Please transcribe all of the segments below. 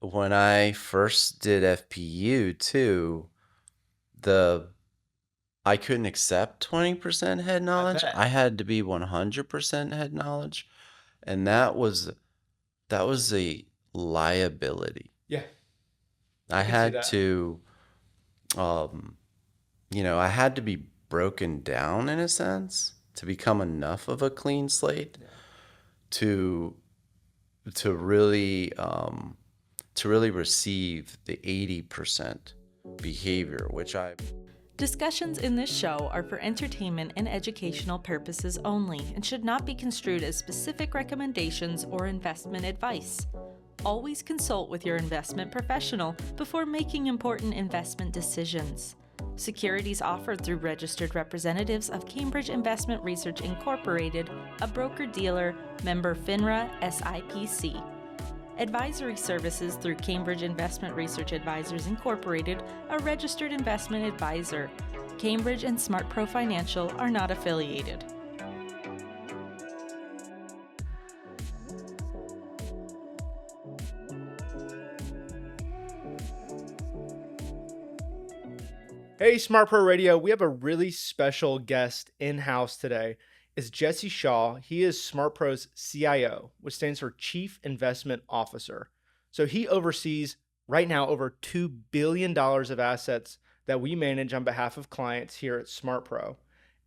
when I first did FPU too, the I couldn't accept 20% head I knowledge. bet. I had to be 100% head knowledge, and that was a liability. Yeah, I I can see had that. to um I had to be broken down in a sense to become enough of a clean slate Yeah. to to really um to really receive the 80% behavior, which I Discussions in this show are for entertainment and educational purposes only and should not be construed as specific recommendations or investment advice. Always consult with your investment professional before making important investment decisions. Securities offered through registered representatives of Cambridge Investment Research Incorporated, a broker-dealer, member FINRA SIPC. Advisory services through Cambridge Investment Research Advisors Incorporated, a registered investment advisor. Cambridge and SmartPro Financial are not affiliated. Hey, Smart Pro Radio. We have a really special guest in-house today. It's Jesse Shaw. He is Smart Pro's CIO, which stands for Chief Investment Officer. So he oversees right now over $2 billion of assets that we manage on behalf of clients here at Smart Pro.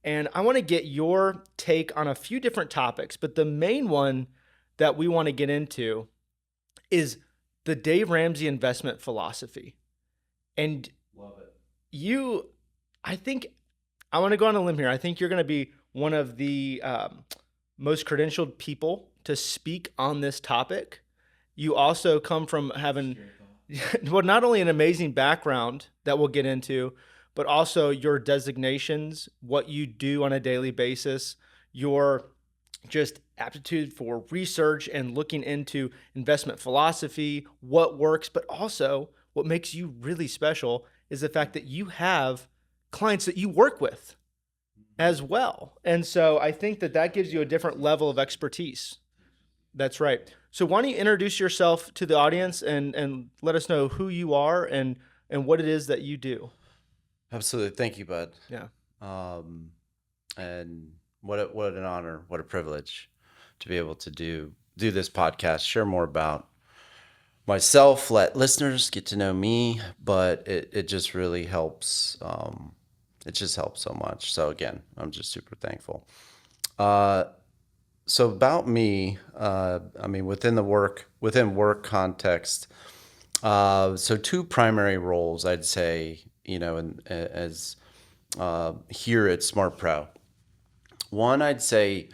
And I want to get your take on a few different topics, but the main one that we want to get into is the Dave Ramsey investment philosophy. And love it. you, I think, I want to go on a limb here. I think you're going to be one of the most credentialed people to speak on this topic. You also come from having, well, not only an amazing background that we'll get into, but also your designations, what you do on a daily basis, your just aptitude for research and looking into investment philosophy, what works, but also what makes you really special is the fact that you have clients that you work with as well. And so I think that that gives you a different level of expertise. That's right. So why don't you introduce yourself to the audience and let us know who you are and what it is that you do. Absolutely. Thank you, bud. Yeah. Um, and what an honor, what a privilege to be able to do this podcast, share more about myself, let listeners get to know me, but it just really helps. It just helps so much. So again, I'm just super thankful. Uh, so about me, I mean, within work context, so two primary roles, I'd say, as here at SmartPro. One, I'd say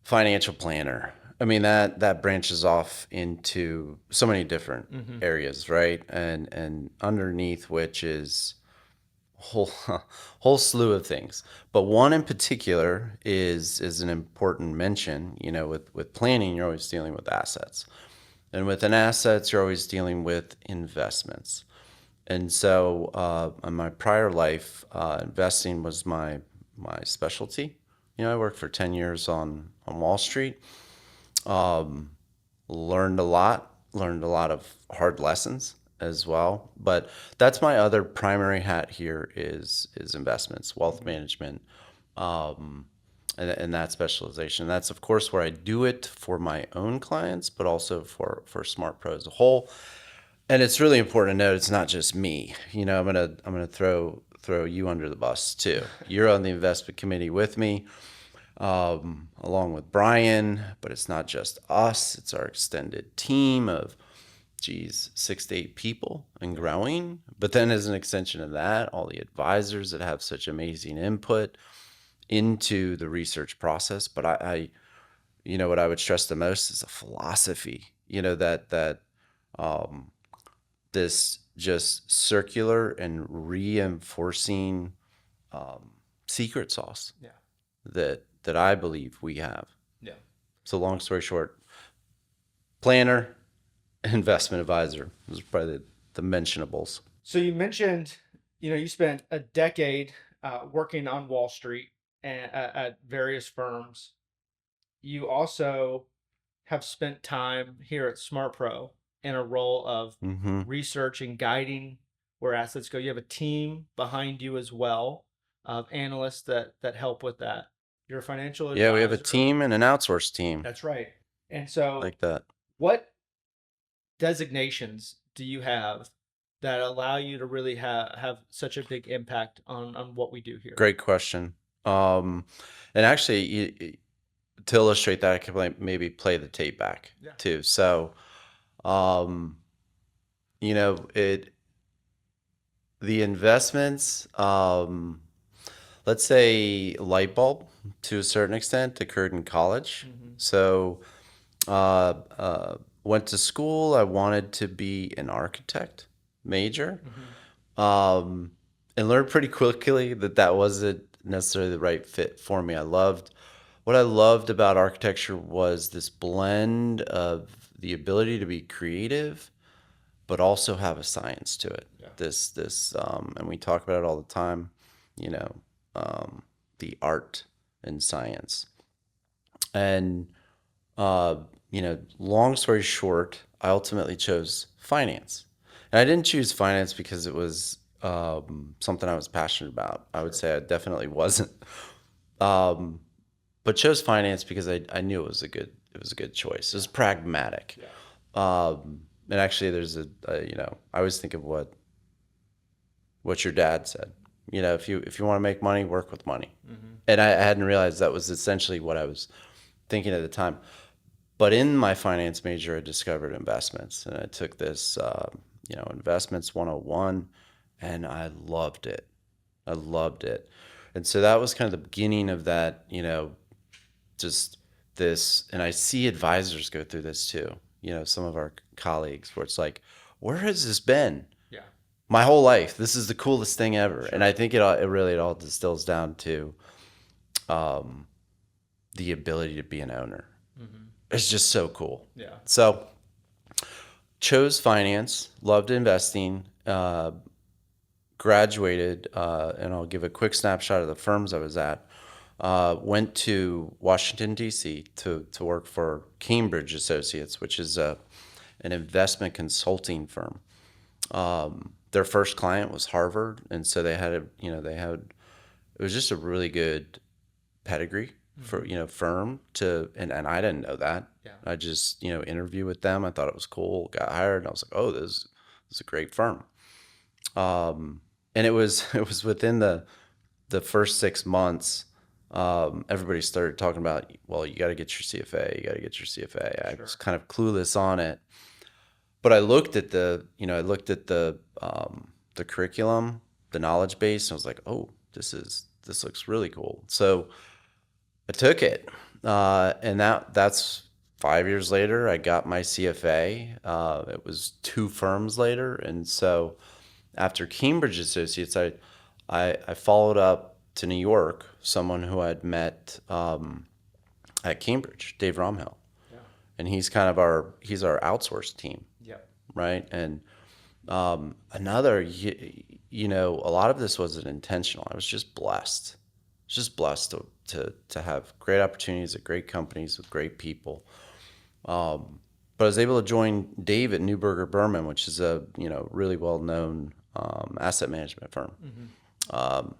financial planner. I mean that branches off into so many different Mm-hmm. areas, right? And underneath which is whole whole slew of things. But one in particular is an important mention. With planning, you're always dealing with assets, and within assets, you're always dealing with investments. And so, in my prior life, investing was my specialty. I worked for 10 years on Wall Street. Um, learned a lot of hard lessons as well. But that's my other primary hat here is investments, wealth Mm-hmm. management, and that specialization. That's of course where I do it for my own clients, but also for SmartPro as a whole. And it's really important to note it's not just me. I'm gonna throw you under the bus too. You're on the investment committee with me, along with Brian, but it's not just us. It's our extended team of, 6 to 8 people and Yeah. growing. But then as an extension of that, all the advisors that have such amazing input into the research process. But what I would stress the most is a philosophy, that um, this just circular and reinforcing um, secret sauce Yeah. that I believe we have. Yeah. So long story short, planner, investment advisor. Those are probably the mentionables. So you mentioned, you spent a decade working on Wall Street and at various firms. You also have spent time here at SmartPro. in a role of Mm-hmm. research and guiding where assets go. You have a team behind you as well of analysts that help with that. You're a financial Yeah, we have a advisor. team and an outsourced team That's right. And so, like that. what designations do you have that allow you to really have such a big impact on what we do here? Great question. And actually, to illustrate that, I could maybe play the tape back Yeah. too. So, um, the investments, let's say light bulb to a certain extent occurred in college. Mm-hmm. So, went to school. I wanted to be an architect major. Mm-hmm. And learned pretty quickly that wasn't necessarily the right fit for me. What I loved about architecture was this blend of the ability to be creative, but also have a science to it. Yeah. And we talk about it all the time, you know, the art and science. And, long story short, I ultimately chose finance. And I didn't choose finance because it was something I was passionate about. I would say I definitely wasn't. But chose finance because I knew it was a good choice. It was pragmatic. Yeah. And actually, there's I always think of what your dad said. If you want to make money, work with money. Mm-hmm. And I hadn't realized that was essentially what I was thinking at the time. But in my finance major, I discovered investments, and I took this, investments 101, and I loved it. I loved it. And so that was kind of the beginning of that, just this, and I see advisors go through this too, some of our colleagues, where it's like, where has this been? Yeah. My whole life. This is the coolest thing ever. Sure. And I think it all distills down to the ability to be an owner. Mm-hmm. It's just so cool. Yeah. So chose finance, loved investing, graduated, and I'll give a quick snapshot of the firms I was at. Went to Washington, D.C. to work for Cambridge Associates, which is an investment consulting firm. Their first client was Harvard, and so it was just a really good pedigree for firm and I didn't know that. Yeah. I just interviewed with them. I thought it was cool. Got hired, and I was like, oh, this is a great firm. And it was within the first 6 months. Everybody started talking about, well, you got to get your CFA. You got to get your CFA. Sure. I was kind of clueless on it, but I looked at the curriculum, the knowledge base, and I was like, oh, this looks really cool. So I took it, and that's 5 years later. I got my CFA. It was 2 firms later, and so after Cambridge Associates, I followed up to New York, someone who I'd met at Cambridge, Dave Romhill. Yeah. And he's kind of our outsourced team. Yeah. Right. And a lot of this wasn't intentional. I was just blessed. To have great opportunities at great companies with great people. But I was able to join Dave at Neuberger Berman, which is a really well known asset management firm. Mm-hmm.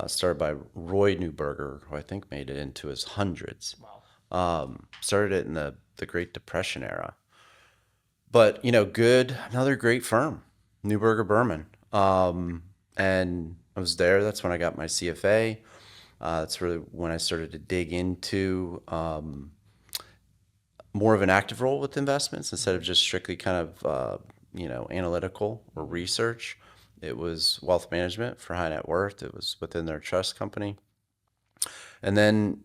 Started by Roy Neuberger, who I think made it into his hundreds. Wow. Started it in the Great Depression era. But, another great firm, Neuberger Berman. And I was there. That's when I got my CFA. That's really when I started to dig into more of an active role with investments instead of just strictly kind of, analytical or research. It was wealth management for high net worth. It was within their trust company. And then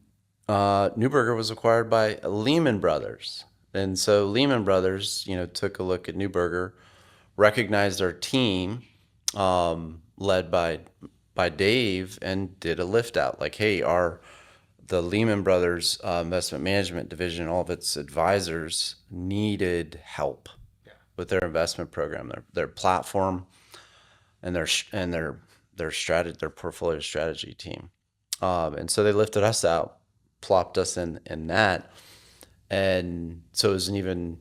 Neuberger was acquired by Lehman Brothers. And so Lehman Brothers, took a look at Neuberger, recognized our team led by Dave, and did a lift out. Like, hey, the Lehman Brothers investment management division, all of its advisors needed help with their investment program, their platform, and their strategy, their portfolio strategy team. And so they lifted us out, plopped us in that. And so it was an even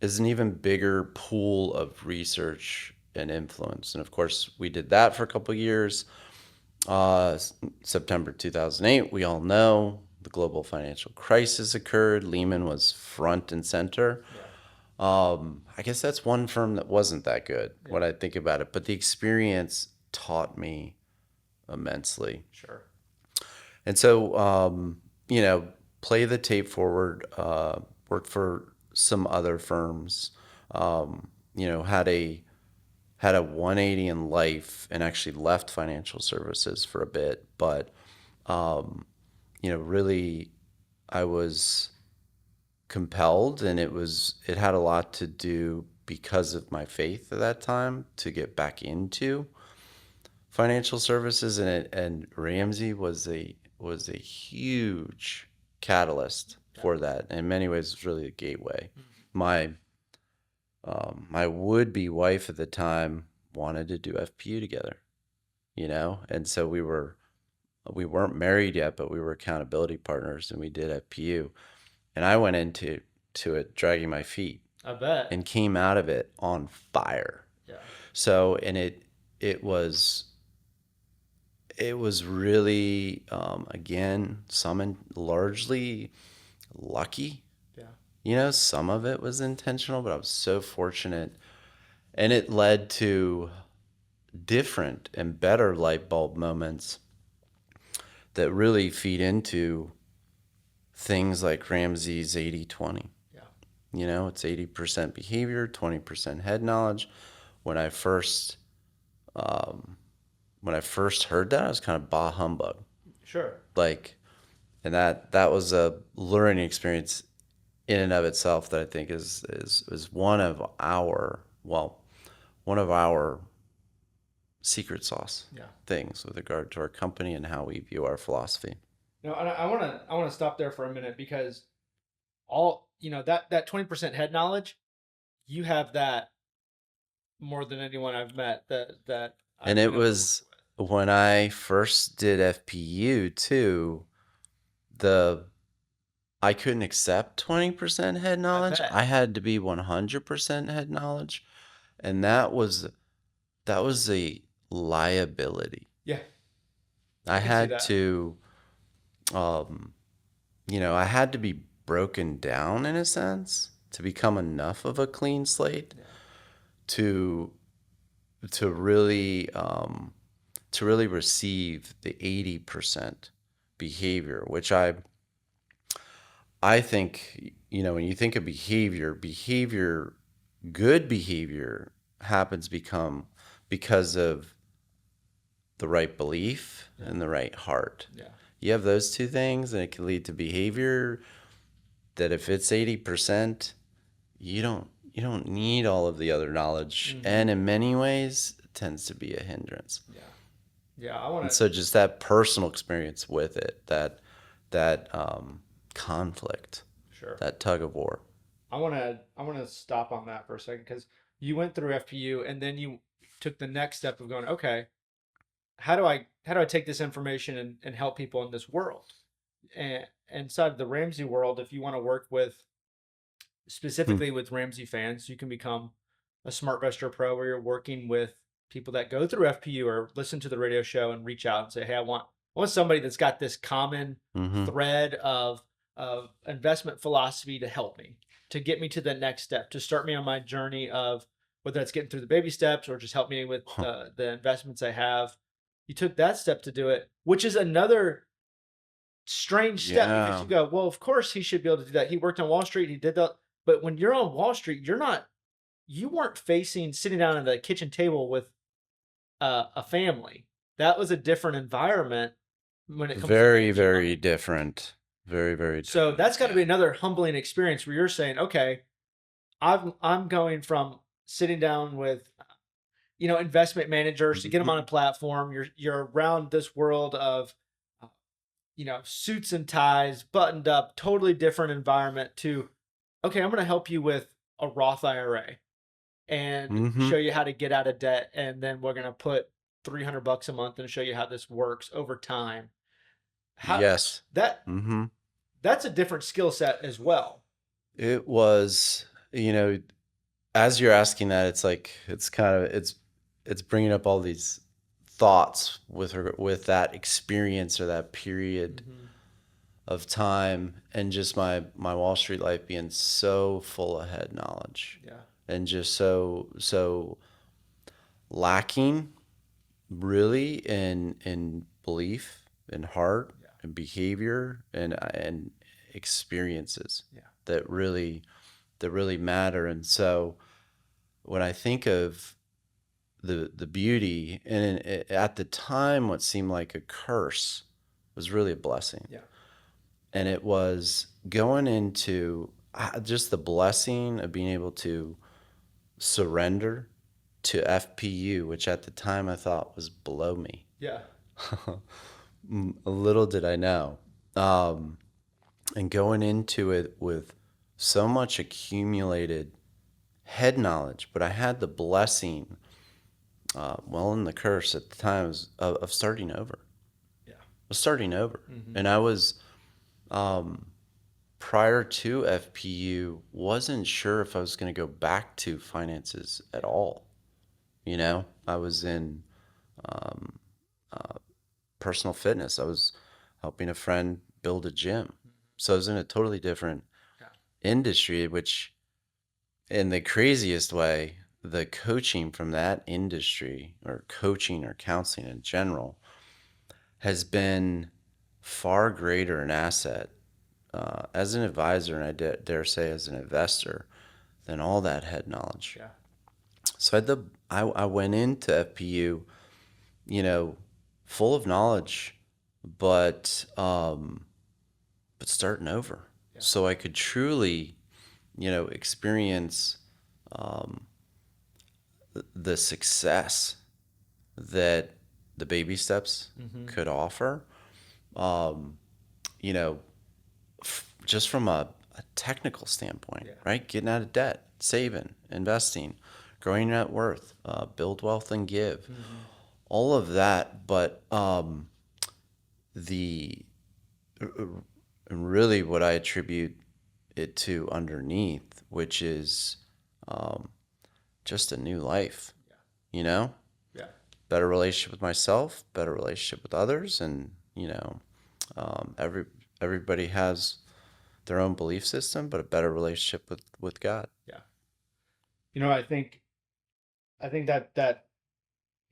is an even bigger pool of research and influence. And of course, we did that for a couple of years. September 2008, we all know the global financial crisis occurred. Lehman was front and center. I guess that's one firm that wasn't that good when I think about it, but the experience taught me immensely. Sure. And so, play the tape forward, worked for some other firms, had a 180 in life and actually left financial services for a bit. But, really I was compelled, and it had a lot to do because of my faith at that time to get back into financial services, and Ramsey was a huge catalyst for that. In many ways, it's really a gateway. My would-be wife at the time wanted to do FPU together, and so we weren't married yet, but we were accountability partners, and we did FPU. And I went into it dragging my feet. I bet. And came out of it on fire. Yeah. So, and it was really, again, largely lucky. Yeah. Some of it was intentional, but I was so fortunate. And it led to different and better light bulb moments that really feed into things like Ramsey's 80-20. Yeah. It's 80% behavior, 20% head knowledge. When I first heard that, I was kind of bah humbug. Sure. And that was a learning experience in and of itself that I think is one of our secret sauce things with regard to our company and how we view our philosophy. No, and I want to stop there for a minute, because that 20% head knowledge, you have that more than anyone I've met. And it was when I first did FPU too. I couldn't accept 20% head knowledge. I had to be 100% head knowledge, and that was a liability. Yeah, I had to. I had to be broken down in a sense to become enough of a clean slate to really receive the 80% behavior, which I think, when you think of behavior, good behavior happens because of the right belief and the right heart. Yeah. You have those two things, and it can lead to behavior that if it's 80%, you don't need all of the other knowledge. Mm-hmm. And in many ways, it tends to be a hindrance. Yeah. Yeah. And so just that personal experience with it, that conflict, sure, that tug of war. I want to stop on that for a second, because you went through FPU and then you took the next step of going, okay, how do I take this information and help people in this world? And inside of the Ramsey world, if you want to work specifically with Ramsey fans, you can become a SmartPro Pro, where you're working with people that go through FPU or listen to the radio show and reach out and say, hey, I want somebody that's got this common thread of investment philosophy to help me, to get me to the next step, to start me on my journey of whether that's getting through the baby steps or just help me with the investments I have. You took that step to do it, which is another strange step, because you go, well, of course he should be able to do that. He worked on Wall Street. He did that. But when you're on Wall Street, you weren't sitting down at the kitchen table with a family. That was a different environment when it comes very, very different. Very, very different. So that's got to be another humbling experience where you're saying, okay, I'm going from sitting down with investment managers to get them on a platform. You're around this world of suits and ties, buttoned up, totally different environment, to okay, I'm going to help you with a Roth IRA and show you how to get out of debt, and then we're going to put $300 a month and show you how this works over time. Yes. That's a different skill set as well. It was you know, as you're asking that, it's like, it's kind of, it's bringing up all these thoughts with that experience or that period of time, and just my Wall Street life being so full of head knowledge, Yeah. and just so lacking really in belief and heart and behavior and experiences Yeah. that really matter. And so when I think of the beauty, and at the time what seemed like a curse was really a blessing. Yeah. And it was going into just the blessing of being able to surrender to FPU, which at the time I thought was below me. Yeah. Little did I know. And going into it with so much accumulated head knowledge, but I had the blessing, and the curse at the time was of starting over. Yeah. Was starting over. And I was, prior to FPU, wasn't sure if I was going to go back to finances at all. You know, I was in personal fitness. I was helping a friend build a gym. So I was in a totally different industry, which, in the craziest way, the coaching from that industry, or coaching or counseling in general, has been far greater an asset as an advisor, and I dare say as an investor, than all that head knowledge. Yeah. So I went into FPU, you know, full of knowledge, but starting over, so I could truly, you know, experience the success that the baby steps could offer. You know, just from a technical standpoint, right? Getting out of debt, saving, investing, growing your net worth, build wealth and give, all of that. But the really what I attribute it to underneath, which is just a new life, you know? Yeah. Better relationship with myself, better relationship with others, and, you know, everybody has their own belief system, but a better relationship with God. Yeah. You know, I think that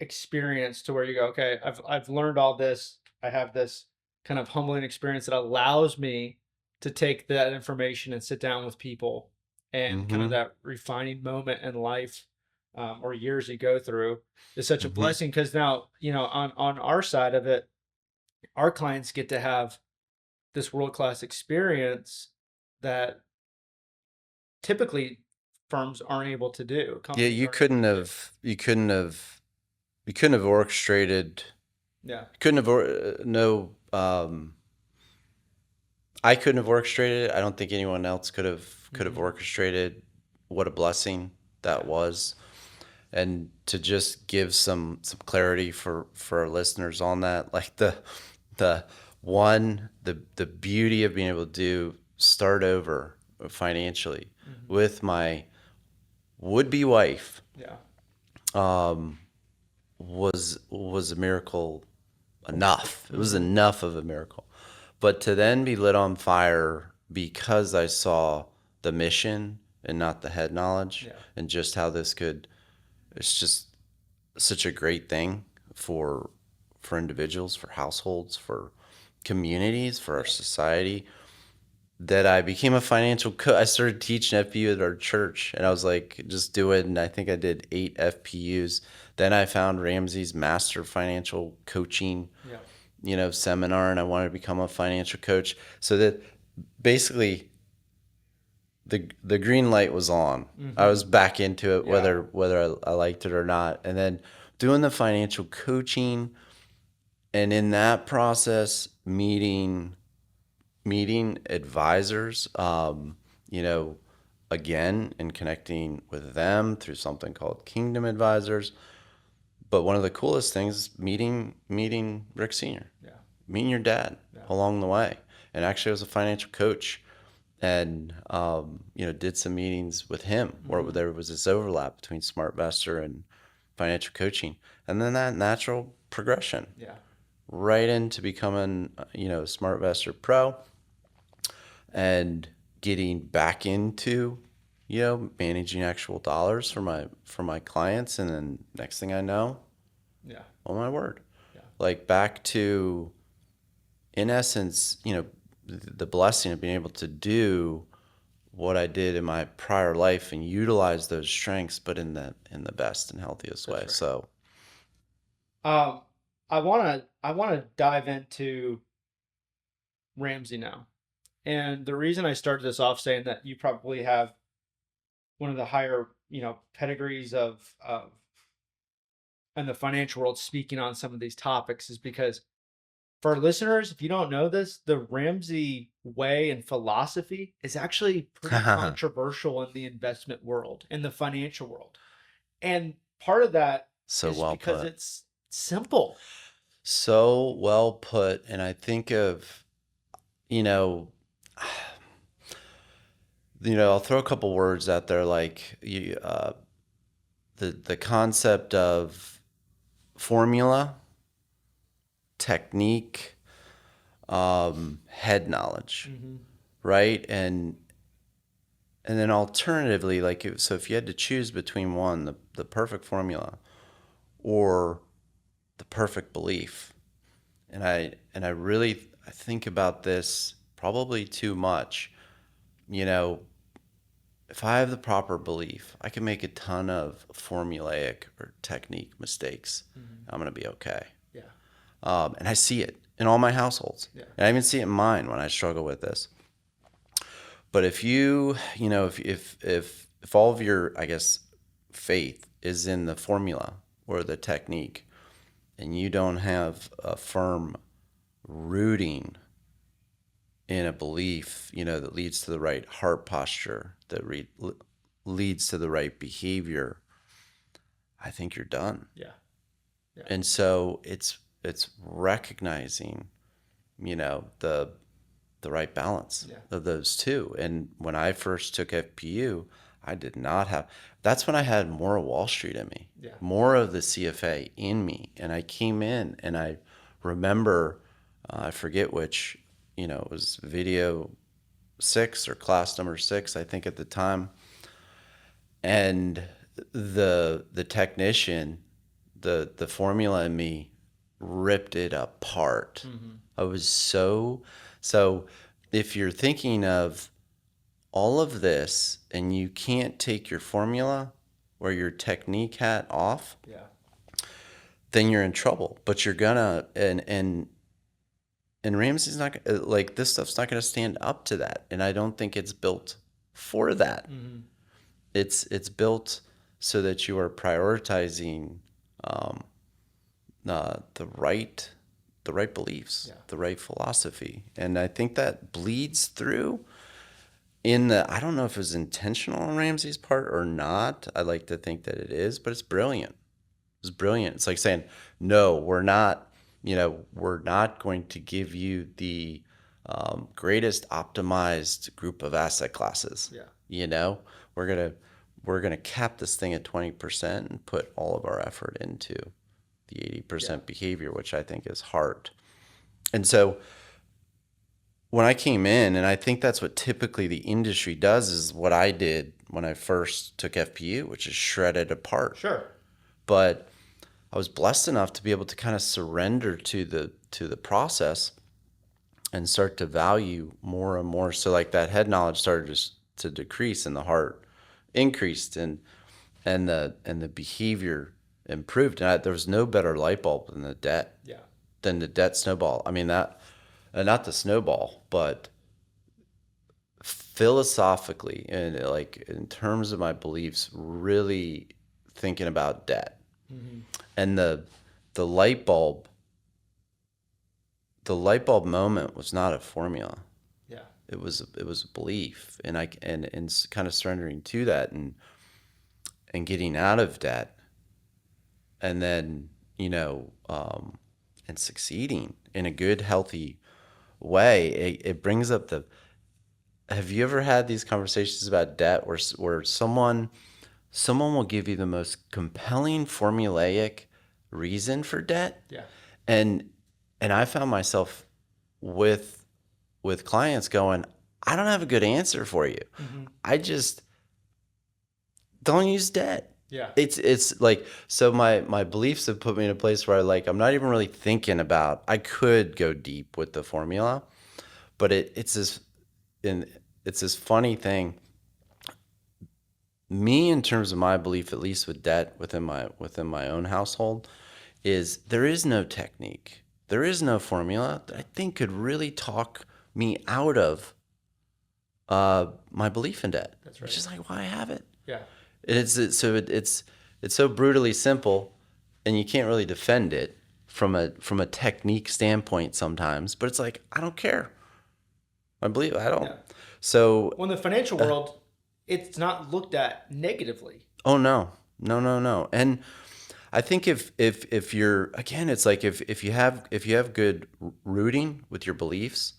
experience to where you go, okay, I've learned all this. I have this kind of humbling experience that allows me to take that information and sit down with people, and kind of that refining moment in life, or years you go through, is such a blessing, because now, you know, on our side of it, our clients get to have this world-class experience that typically firms aren't able to do. Yeah, Companies you aren't able couldn't to do. have orchestrated. Yeah. Couldn't have I couldn't have orchestrated it. I don't think anyone else could have orchestrated what a blessing that was. And to just give some clarity for our listeners on that, like the beauty of being able to start over financially with my would-be wife Yeah. was a miracle enough. It was enough of a miracle. But to then be lit on fire because I saw the mission and not the head knowledge, and just how this could, it's just such a great thing for individuals, for households, for communities, for our society, that I became a financial coach. I started teaching FPU at our church, and I was like, just do it. And I think I did 8 FPUs. Then I found Ramsey's master financial coaching, you know, seminar, and I wanted to become a financial coach. So that basically the green light was on. I was back into it, whether I liked it or not. And then doing the financial coaching, and in that process, meeting advisors, you know, again, and connecting with them through something called Kingdom Advisors. But one of the coolest things, meeting Rick Sr., meeting your dad along the way. And actually, I was a financial coach. and did some meetings with him where there was this overlap between SmartVestor and financial coaching, and then that natural progression Yeah. right into becoming SmartVestor Pro and getting back into managing actual dollars for my clients, and then next thing I know, Yeah. oh my word, Yeah. like back to, in essence, the blessing of being able to do what I did in my prior life and utilize those strengths, but in the best and healthiest way. Right. So I wanna dive into Ramsey now. And the reason I started this off saying that you probably have one of the higher, pedigrees of in the financial world speaking on some of these topics is because for our listeners, if you don't know this, the Ramsey way and philosophy is actually pretty controversial in the investment world, in the financial world. And part of that so is well because put. it's simple. So well put. And I think of, you know, I'll throw a couple words out there, like the concept of formula, technique, head knowledge, right? And then alternatively, so if you had to choose between one, the perfect formula or the perfect belief, and I think about this probably too much. If I have the proper belief, I can make a ton of formulaic or technique mistakes. I'm going to be okay. Yeah. And I see it in all my households. Yeah. And I even see it in mine when I struggle with this. But if if all of your, I guess, faith is in the formula or the technique, and you don't have a firm rooting in a belief, that leads to the right heart posture, that leads to the right behavior, I think you're done. Yeah. Yeah. And so it's recognizing, the right balance of those two. And when I first took FPU, I did not have. That's when I had more of Wall Street in me, more of the CFA in me, and I came in, and I remember, I forget which, it was video 6 or class number 6, I think at the time, and the technician, the formula in me ripped it apart. I was so if you're thinking of all of this and you can't take your formula or your technique hat off, then you're in trouble. But you're gonna, and Ramsey's not like, this stuff's not gonna stand up to that, and I don't think it's built for that. It's built so that you are prioritizing the right beliefs, the right philosophy, and I think that bleeds through. I don't know if it was intentional on Ramsey's part or not. I like to think that it is, but it's brilliant. It's brilliant. It's like saying, no, we're not going to give you the greatest optimized group of asset classes. We're gonna cap this thing at 20% and put all of our effort into the 80% behavior, which I think is heart. And so when I came in, and I think that's what typically the industry does, is what I did when I first took FPU, which is shred it apart. Sure. But I was blessed enough to be able to kind of surrender to the process and start to value more and more. So like that head knowledge started to decrease, and the heart increased, and the behavior improved. And there was no better light bulb than the debt. Than the debt snowball. I mean, that, not the snowball, but philosophically, and like in terms of my beliefs, really thinking about debt. And the light bulb moment was not a formula. It was a belief, and kind of surrendering to that, and getting out of debt, and then and succeeding in a good, healthy way. It brings up have you ever had these conversations about debt where someone will give you the most compelling formulaic reason for debt? Yeah. And I found myself with clients going, I don't have a good answer for you. Mm-hmm. I just don't use debt. Yeah. It's like, so my beliefs have put me in a place where I'm not even really thinking about, I could go deep with the formula, but it's this funny thing. Me, in terms of my belief, at least with debt within my own household, is there is no technique. There is no formula that I think could really talk me out of my belief in debt. That's right. Which is like why I have it. Yeah. It's so brutally simple, and you can't really defend it from a technique standpoint sometimes. But it's like, I don't care. I believe I don't. Yeah. So Well, in the financial world, it's not looked at negatively. oh no. And I think if you're, again, it's like if you have good rooting with your beliefs,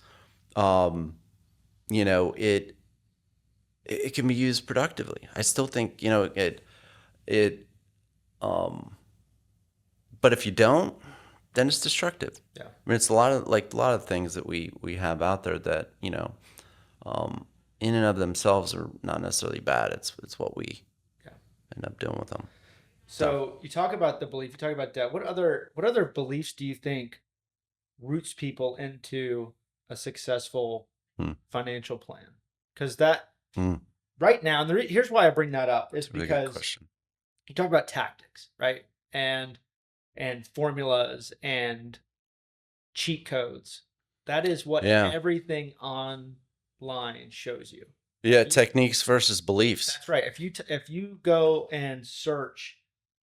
it can be used productively. I still think, it but if you don't, then it's destructive. Yeah. I mean, it's a lot of things that we have out there that, in and of themselves are not necessarily bad. It's what we end up doing with them. So you talk about the belief, you talk about debt. What other beliefs do you think roots people into a successful financial plan? Because that right now, and here's why I bring that up is Really good because question. you talk about tactics, right? And formulas and cheat codes. That is what Yeah. everything online shows you. Yeah, techniques versus beliefs. That's right. If you go and search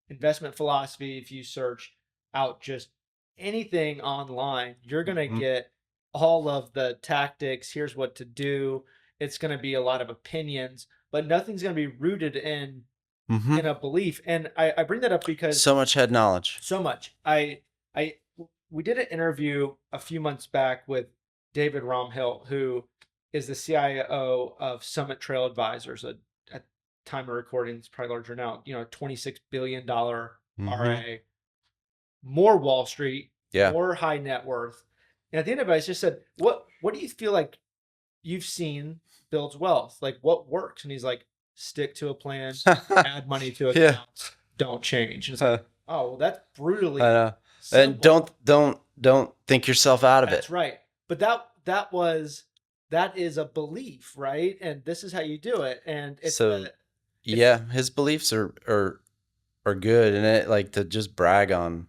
investment philosophy, if you search out just anything online, you're going to get all of the tactics. Here's what to do. It's going to be a lot of opinions, but nothing's going to be rooted in a belief. And I bring that up because So much head knowledge. so much. We did an interview a few months back with David Romhill, who is the CIO of SmartPro Advisors. At time of recording, it's probably larger now. $26 billion RA, more Wall Street, more high net worth. And at the end of it, I just said, "What do you feel like you've seen builds wealth? Like what works?" And he's like, "Stick to a plan, add money to accounts, don't change." And it's like, oh, well, that's brutally simple. And don't think yourself out of it. That's right. But that is a belief, right? And this is how you do it. And it's his beliefs are good, and it, like, to just brag on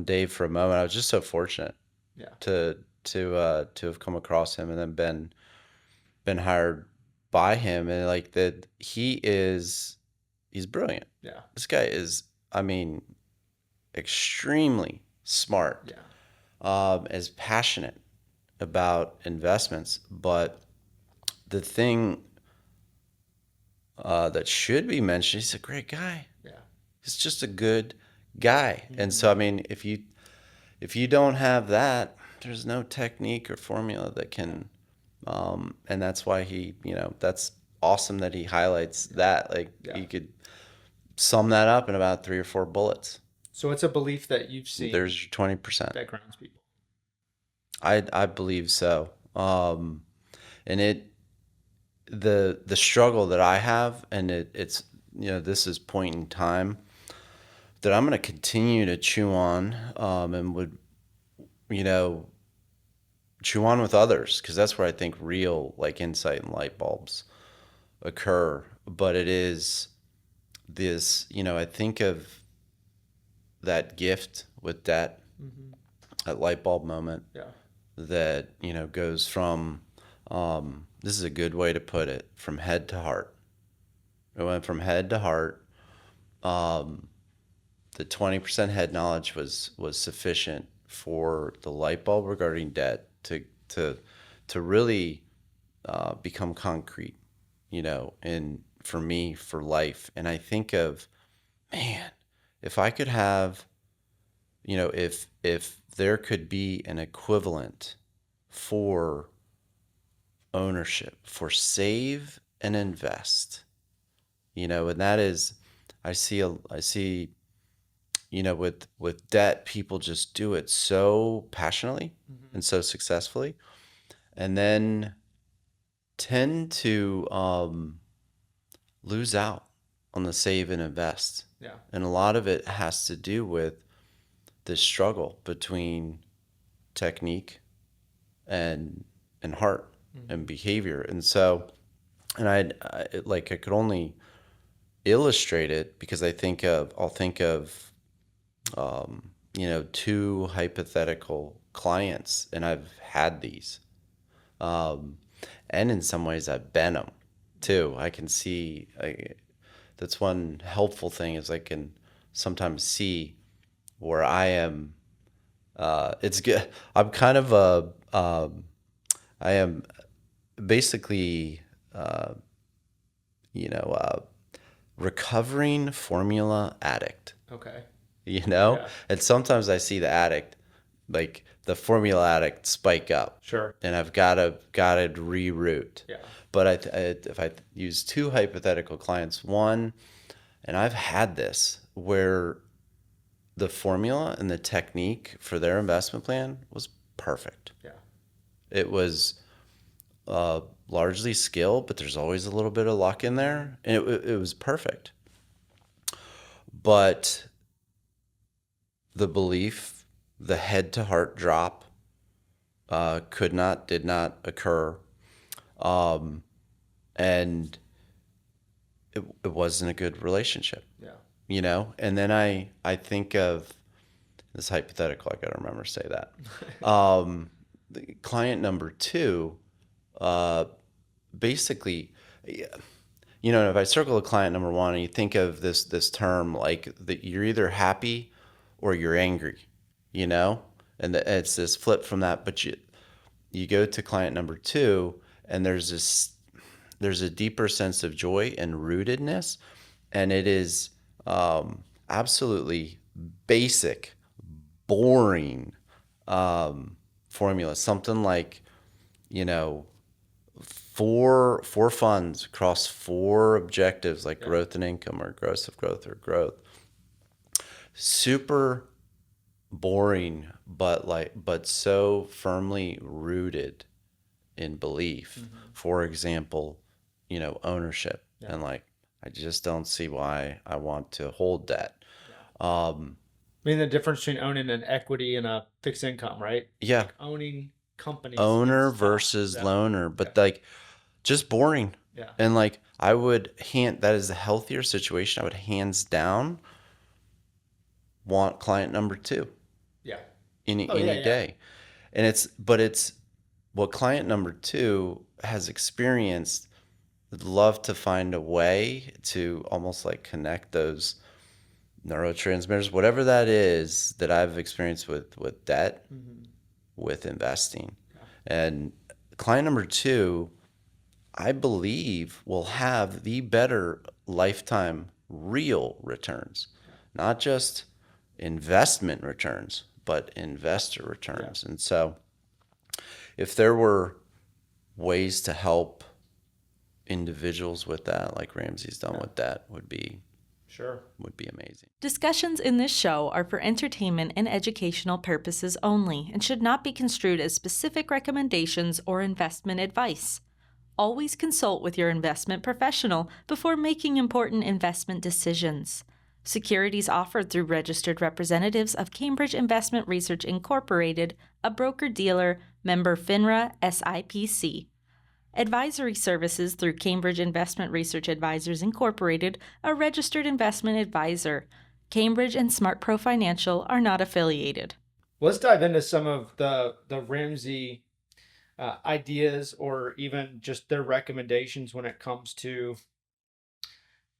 Dave for a moment. I was just so fortunate, to have come across him and then been hired by him, and like that he's brilliant. Yeah, this guy is, I mean, extremely smart. Yeah, is passionate about investments, but the thing that should be mentioned, he's a great guy. Yeah, he's just a good guy. And so, I mean, if you don't have that, there's no technique or formula that can, and that's why that's awesome that he highlights that. Like, you could sum that up in about 3 or 4 bullets. So it's a belief that you've seen. There's your 20%. That grounds people. I believe so. And the struggle that I have, and it's this is point in time that I'm going to continue to chew on, and would chew on with others, because that's where I think real, like, insight and light bulbs occur. But it is this, I think of that gift with debt, that light bulb moment. Yeah. That goes from, this is a good way to put it, from head to heart. It went from head to heart. The 20% head knowledge was sufficient for the light bulb regarding debt to really become concrete, and for me, for life. And I think of, man, if I could have, if there could be an equivalent for ownership for save and invest. And that is, I see, with debt, people just do it so passionately and so successfully, and then tend to lose out on the save and invest. Yeah. And a lot of it has to do with this struggle between technique and heart and behavior. And so, and I could only illustrate it because I'll think of two hypothetical clients, and I've had these, and in some ways I've been them too. I can see, that's one helpful thing is I can sometimes see where I am. It's good. I'm kind of I am basically, recovering formula addict, Okay. Yeah. And sometimes I see the addict, like the formula addict spike up, Sure. and I've got to reroute. Yeah. But if I use two hypothetical clients, one, and I've had this where the formula and the technique for their investment plan was perfect. Yeah. It was largely skill, but there's always a little bit of luck in there, and it was perfect. But the belief, the head to heart drop, did not occur, and it wasn't a good relationship. Yeah. And then I think of this hypothetical. I got to remember to say that. The client number two, basically, if I circle a client number one and you think of this term, like that you're either happy or you're angry, and it's this flip from that. But you go to client number two, and there's a deeper sense of joy and rootedness, and it is absolutely basic, boring formula. Something like, four funds across four objectives, like growth and income, or gross of growth, or growth. Super boring, but so firmly rooted in belief. For example, ownership, and I just don't see why I want to hold that. I mean, the difference between owning an equity and a fixed income, right? Yeah. Like owning companies. Owner versus loaner, but just boring. Yeah. And that is the healthier situation. I would hands down want client number two. Yeah. Any Yeah. day. And it's what client number two has experienced. Would love to find a way to almost like connect those neurotransmitters, whatever that is, that I've experienced with debt, with investing. And client number two, I believe, will have the better lifetime real returns, not just investment returns, but investor returns. And so if there were ways to help individuals with that, like Ramsey's done with that, would be amazing. Discussions in this show are for entertainment and educational purposes only and should not be construed as specific recommendations or investment advice. Always consult with your investment professional before making important investment decisions. Securities offered through registered representatives of Cambridge Investment Research Incorporated, a broker-dealer, member FINRA, SIPC. Advisory services through Cambridge Investment Research Advisors Incorporated, a registered investment advisor. Cambridge and SmartPro Financial are not affiliated. Let's dive into some of the Ramsey ideas, or even just their recommendations when it comes to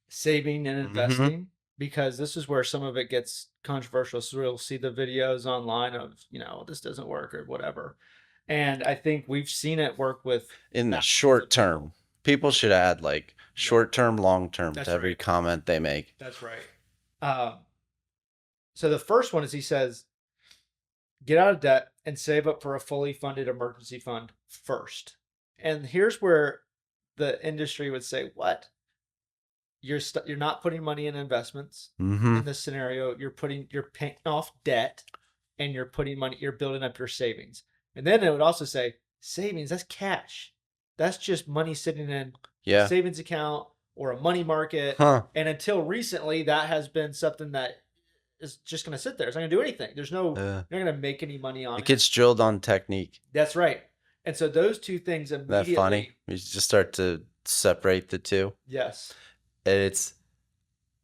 saving and investing, because this is where some of it gets controversial. So we'll see the videos online of, this doesn't work or whatever. And I think we've seen it work with in the short term. People should add short term, long term to every comment they make. That's right. So the first one is, he says, get out of debt and save up for a fully funded emergency fund first. And here's where the industry would say, what? You're not putting money in investments Mm-hmm. in this scenario. You're paying off debt, and you're building up your savings. And then it would also say savings, that's cash. That's just money sitting in a Yeah. savings account or a money market. Huh. And until recently, that has been something that is just going to sit there. It's not going to do anything. You're not going to make any money on It it. gets drilled on technique. That's right. And so those two things Isn't immediately. that funny? You just start to separate the two. Yes. And it's,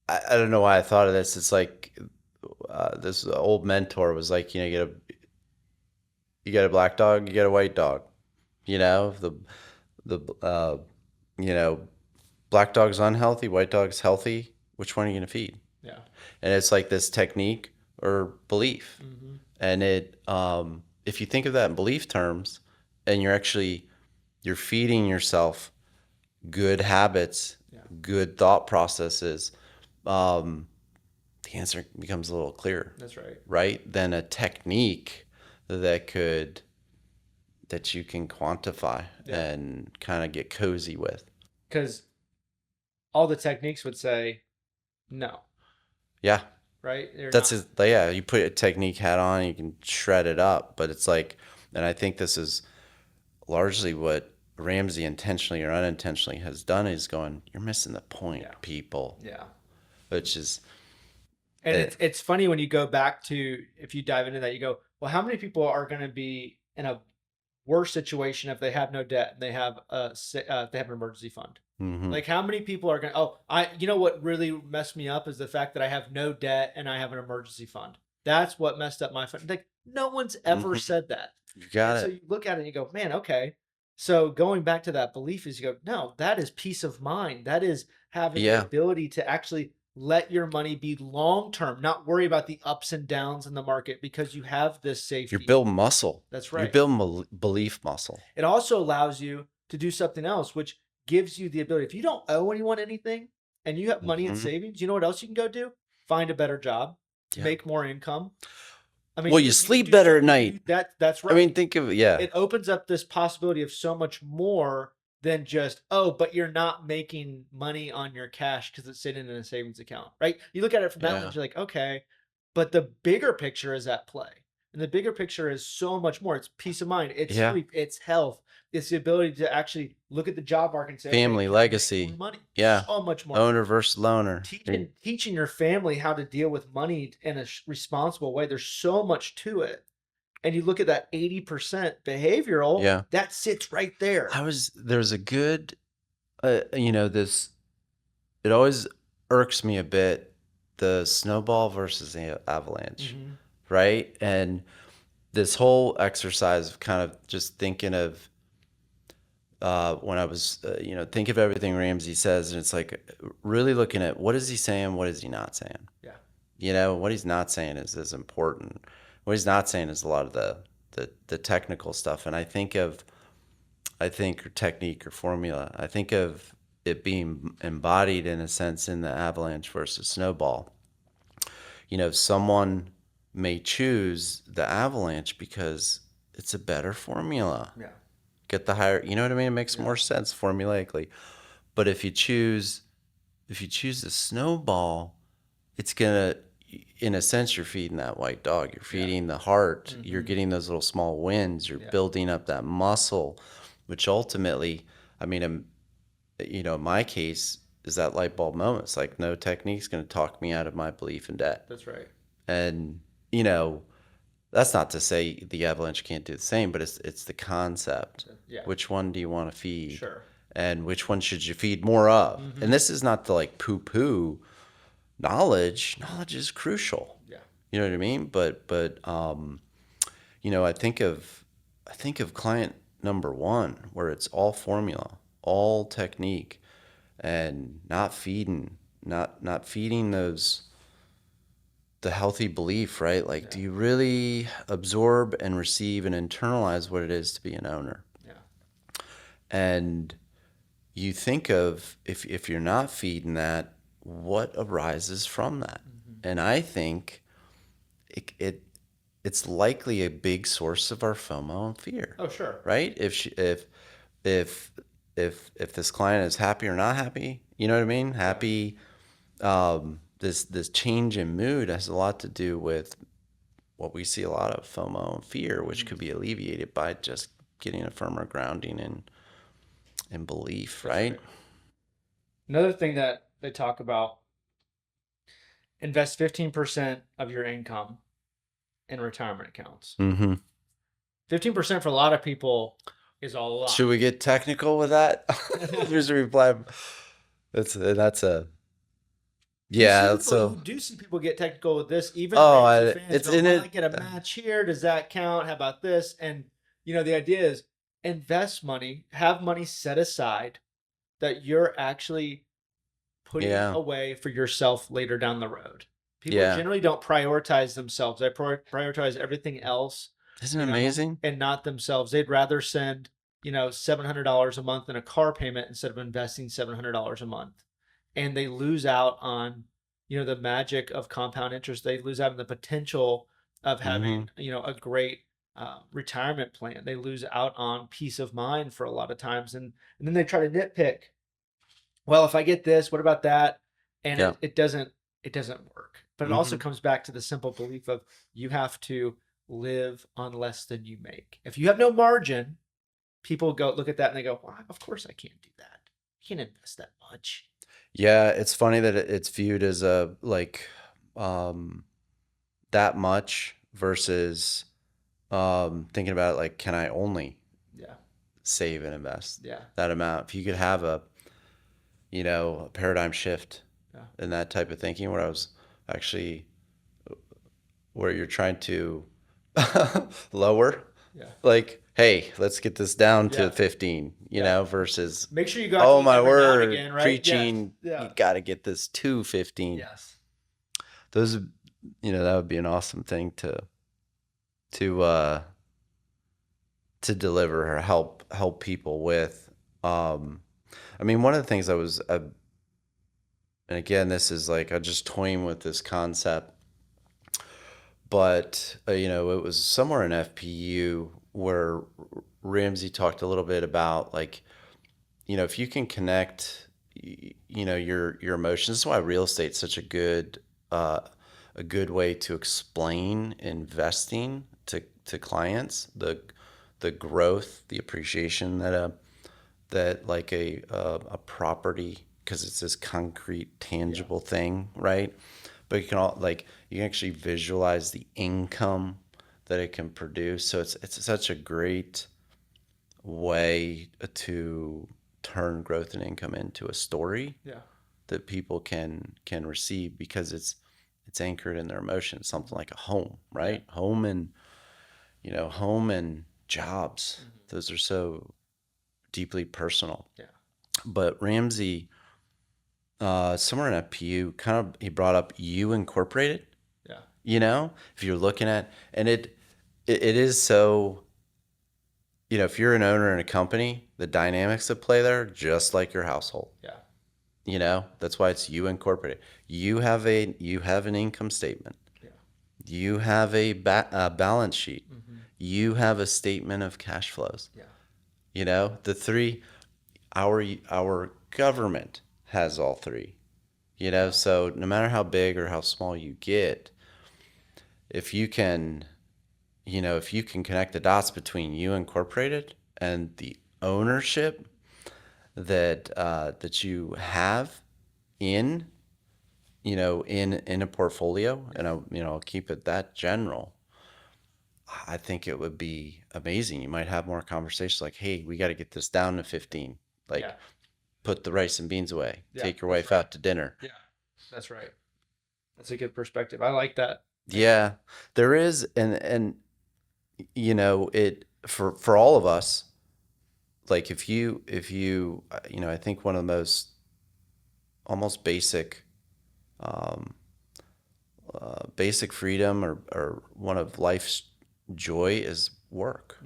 I don't know why I thought of this. It's like this old mentor was like, you get a black dog, you get a white dog. The black dog's unhealthy, white dog's healthy. Which one are you going to feed? Yeah. And it's like this technique or belief. Mm-hmm. And if you think of that in belief terms, and you're feeding yourself good habits, good thought processes, the answer becomes a little clearer. That's right. Right? Than a technique that you can quantify and kind of get cozy with. Because all the techniques would say no. Yeah. Right? You put a technique hat on, you can shred it up, but it's like, and I think this is largely what Ramsey intentionally or unintentionally has done, is going, you're missing the point, people. Yeah. Which is, and it's funny when you go back to, if you dive into that, you go, well, how many people are going to be in a worse situation if they have no debt and they have an emergency fund? mm-hmm. Like, how many people are going to, you know what really messed me up is the fact that I have no debt and I have an emergency fund. That's what messed up my fund. Like, no one's ever Mm-hmm. said that. You got it. So you look at it and you go, man, okay. So going back to that belief is, you go, no, that is peace of mind. That is having the ability to actually let your money be long-term, not worry about the ups and downs in the market, because you have this safety. You're building muscle. That's right. You're building belief muscle. It also allows you to do something else, which gives you the ability. If you don't owe anyone anything and you have money in savings, you know what else you can go do? Find a better job, make more income. I mean, you sleep better at night. That's right. I mean, think of it opens up this possibility of so much more than just, but you're not making money on your cash because it's sitting in a savings account, right? You look at it from that lens, you're like, okay, but the bigger picture is at play. And the bigger picture is so much more. It's peace of mind. It's sleep. It's health. It's the ability to actually look at the job market and say, family, legacy. Money. Yeah. So much more. Owner versus loaner. Teaching your family how to deal with money in a responsible way. There's so much to it. And you look at that 80% behavioral, that sits right there. There's a good, it always irks me a bit, the snowball versus the avalanche, right? And this whole exercise of kind of just thinking of, when I was, think of everything Ramsey says, and it's like really looking at what is he saying, what is he not saying? Yeah. What he's not saying is important. What he's not saying is a lot of the technical stuff. And I think technique or formula, I think of it being embodied in a sense in the avalanche versus snowball. Someone may choose the avalanche because it's a better formula. Yeah. Get the higher, you know what I mean? It makes more sense formulaically. But if you choose the snowball, it's gonna, in a sense, you're feeding that white dog. You're feeding the heart. You're getting those little small wins. You're building up that muscle, which ultimately, I mean, in my case, is that light bulb moment. It's like, no technique's going to talk me out of my belief in debt. That's right. And, that's not to say the avalanche can't do the same, but it's the concept. Yeah. Which one do you want to feed? Sure. And which one should you feed more of? And this is not to like poo-poo knowledge. Knowledge is crucial. Yeah. You know what I mean? But I think of client number one, where it's all formula, all technique, and not feeding the healthy belief, right? Like, do you really absorb and receive and internalize what it is to be an owner? Yeah. And you think of, if you're not feeding that, what arises from that? And I think it's likely a big source of our FOMO and fear. Oh, sure. Right? If if this client is happy or not happy, you know what I mean? Happy. This change in mood has a lot to do with what we see a lot of FOMO and fear, which could be alleviated by just getting a firmer grounding in belief, right? Another thing that they talk about, invest 15% of your income in retirement accounts. Mm-hmm. 15% for a lot of people is a lot. Should we get technical with that? Here's a reply. That's a yeah. You do see people get technical with this. Even Oh, Ramsey fans it's go, in well, it. I get a match here. Does that count? How about this? And the idea is invest money, have money set aside that you're actually putting Yeah. away for yourself later down the road. People Yeah. generally don't prioritize themselves. They prioritize everything else. Isn't it amazing? And not themselves. They'd rather send, $700 a month in a car payment instead of investing $700 a month. And they lose out on, the magic of compound interest. They lose out on the potential of having, a great retirement plan. They lose out on peace of mind for a lot of times. And then they try to nitpick. Well, if I get this, what about that? And it doesn't work. But it also comes back to the simple belief of you have to live on less than you make. If you have no margin, people go look at that and they go, well, of course I can't do that. I can't invest that much. Yeah, it's funny that it's viewed as that much versus thinking about it like, can I only save and invest that amount? If you could have a paradigm shift in that type of thinking where you're trying to lower, like, hey, let's get this down to 15, versus make sure you got oh my word, again, right? preaching, you got to get this to 15. Yes. Those, that would be an awesome thing to deliver or help people with. I mean, one of the things and again, this is like, I just toying with this concept, but, it was somewhere in FPU where Ramsey talked a little bit about like, if you can connect, your emotions. That's why real estate's such a good way to explain investing to clients, the growth, the appreciation that like a property, because it's this concrete, tangible thing, right? But you can actually visualize the income that it can produce. So it's such a great way to turn growth and income into a story that people can receive, because it's anchored in their emotions. Something like a home, right? Home and jobs. Those are so deeply personal. But Ramsey, somewhere in FPU, he brought up you incorporated. If you're looking at, and it is so, if you're an owner in a company, the dynamics that play there, just like your household. That's why it's you incorporated. You have an income statement. You have a balance sheet. You have a statement of cash flows. The three, our government has all three. So no matter how big or how small you get, if you can connect the dots between you incorporated and the ownership that you have in a portfolio, and I'll keep it that general, I think it would be amazing. You might have more conversations like, hey, we got to get this down to 15. Put the rice and beans away. Take your wife out to dinner. Yeah, that's right. That's a good perspective. I like that. Yeah, there is, and it for all of us. Like if you I think one of the most almost basic freedom or one of life's joy is work,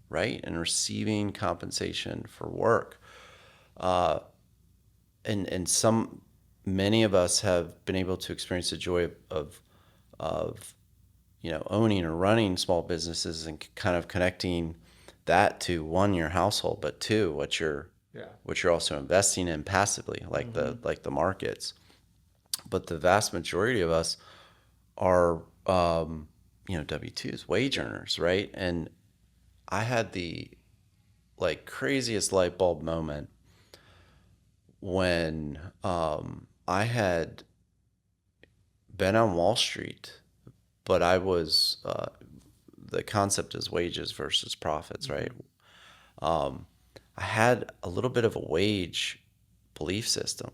right? And receiving compensation for work. And many of us have been able to experience the joy of owning or running small businesses and kind of connecting that to one, your household, but two, what you're also investing in passively, like the markets. But the vast majority of us are W-2s, wage earners, right? And I had the like craziest light bulb moment when I had been on Wall Street, but I was the concept is wages versus profits, right? I had a little bit of a wage belief system,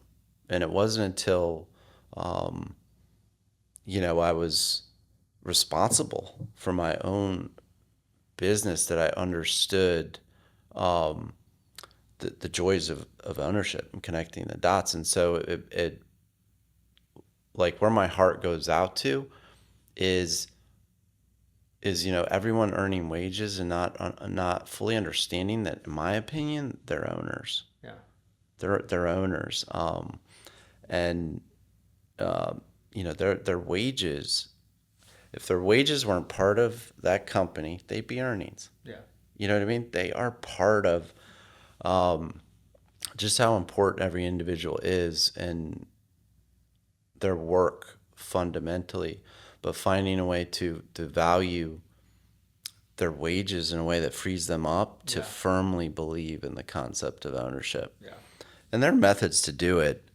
and it wasn't until I was responsible for my own business that I understood the joys of ownership and connecting the dots. And so it like where my heart goes out to is everyone earning wages and not fully understanding that, in my opinion, they're owners. Yeah. They're owners. Their wages, if their wages weren't part of that company, they'd be earnings. Yeah. You know what I mean? They are part of just how important every individual is and their work fundamentally, but finding a way to value their wages in a way that frees them up to firmly believe in the concept of ownership. Yeah. And there are methods to do it.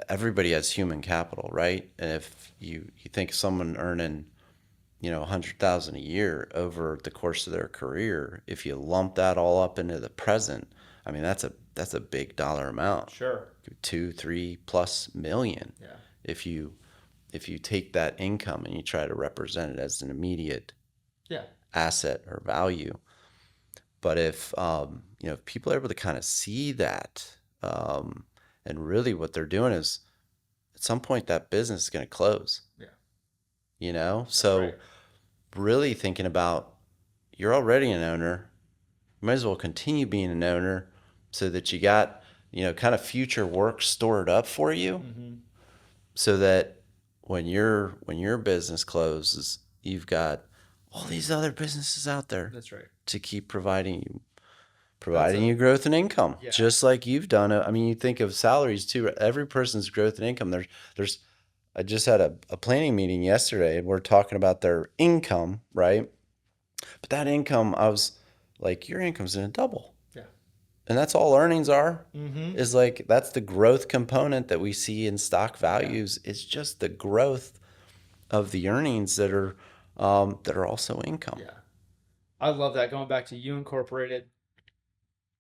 Everybody has human capital, right? And if you think someone earning, $100,000 a year over the course of their career, if you lump that all up into the present, that's a big dollar amount. Sure. 2-3+ million. Yeah. If you take that income and you try to represent it as an immediate asset or value. But if people are able to kind of see that, and really what they're doing is at some point that business is going to close. Yeah. So right. Really thinking about, you're already an owner. You might as well continue being an owner so that you got, kind of future work stored up for you, so that when your business closes, you've got all these other businesses out there. That's right. To keep providing you growth and income, just like you've done. You think of salaries too. Every person's growth and income. There's. I just had a planning meeting yesterday, and we're talking about their income, right? But that income, I was like, your income's gonna double. Yeah. And that's all earnings are. Is like, that's the growth component that we see in stock values. It's just the growth of the earnings that are also income. Yeah. I love that. Going back to you incorporated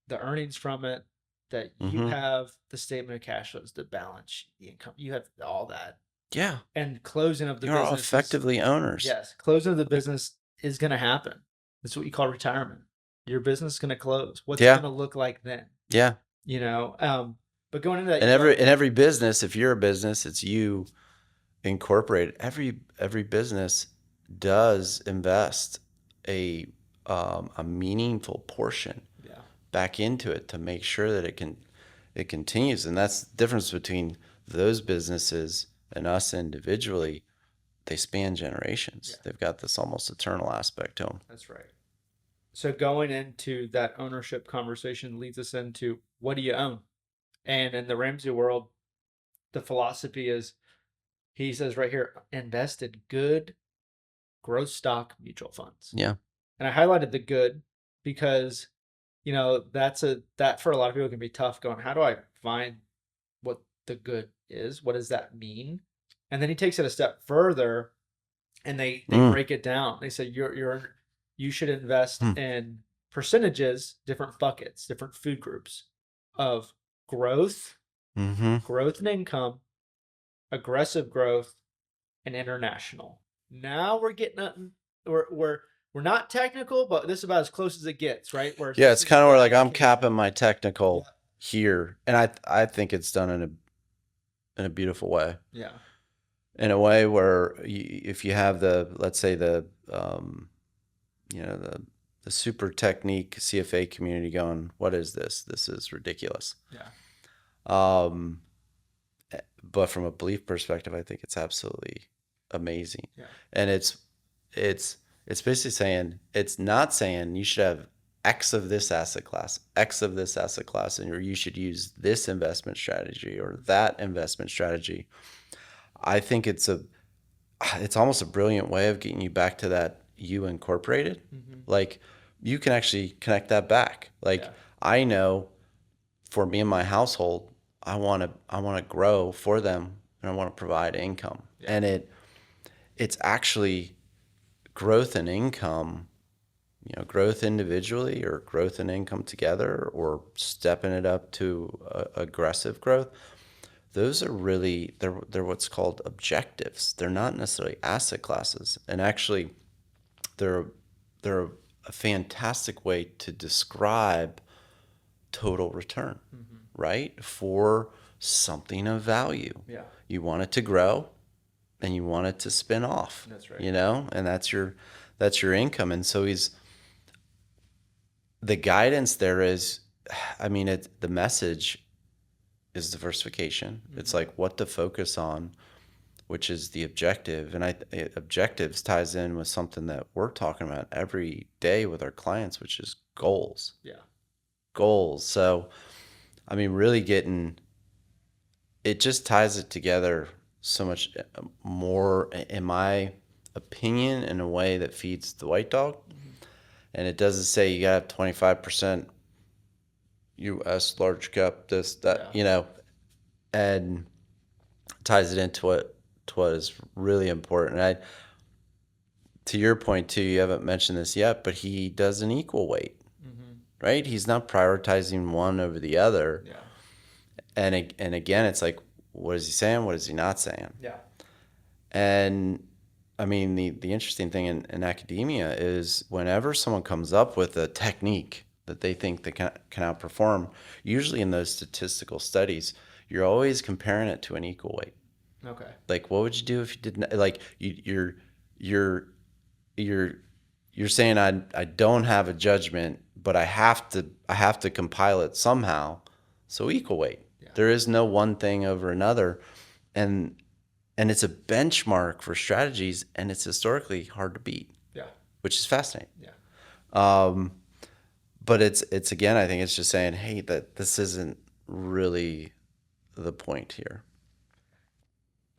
the earnings from it, that you have the statement of cash flows, the balance sheet, the income, you have all that. Yeah. And closing of the You're business. effectively owners. Yes. Closing of the business is going to happen. That's what you call retirement. Your business is going to close. What's it going to look like then? Yeah. But going into that. And every business, if you're a business, it's you incorporated. Every business does invest a meaningful portion back into it to make sure that it continues. And that's the difference between those businesses and us individually. They span generations. Yeah. They've got this almost eternal aspect to them. That's right. So going into that ownership conversation leads us into, what do you own? And in the Ramsey world, the philosophy is, he says right here, invest in good growth stock mutual funds. Yeah. And I highlighted the good because, that for a lot of people can be tough, going, how do I find what the good is? What does that mean? And then he takes it a step further, and they break it down. They say you should invest in percentages, different buckets, different food groups of growth, growth and income, aggressive growth, and international. Now we're getting we're not technical, but this is about as close as it gets, right? It's kind of where like I'm capping my technical here, and I think it's done in a beautiful way. Yeah. In a way where if you have let's say the super technique CFA community going, what is this? This is ridiculous. Yeah. But from a belief perspective, I think it's absolutely amazing. Yeah. And it's It's basically saying, it's not saying you should have X of this asset class, X of this asset class, and or you should use this investment strategy or that investment strategy. I think it's almost a brilliant way of getting you back to that you incorporated. Like you can actually connect that back. Like Yeah. I know for me and my household, I want to grow for them and I want to provide income. Yeah. And it's actually growth in income, growth individually or growth in income together or stepping it up to aggressive growth. Those are really, they're what's called objectives. They're not necessarily asset classes. And actually they're a fantastic way to describe total return, right? For something of value. Yeah. You want it to grow and you want it to spin off. That's right. And that's your income. And so the guidance there is, the message is diversification. It's like what to focus on, which is the objective. And objectives ties in with something that we're talking about every day with our clients, which is goals. Yeah. Goals. So, really it just ties it together so much more, in my opinion, in a way that feeds the white dog. And it doesn't say you got to have 25% U.S. large cap, this, that, and ties it into what is really important. To your point too, you haven't mentioned this yet, but he does an equal weight, right? He's not prioritizing one over the other. Yeah. And again, it's like, what is he saying? What is he not saying? Yeah. And the interesting thing in academia is whenever someone comes up with a technique that they think they can outperform, usually in those statistical studies, you're always comparing it to an equal weight. Okay. Like, what would you do if you didn't? Like, you're saying I don't have a judgment, but I have to compile it somehow. So equal weight. Yeah. There is no one thing over another, and it's a benchmark for strategies, and it's historically hard to beat. Yeah. Which is fascinating. Yeah. But it's again, I think it's just saying, hey, that this isn't really the point here.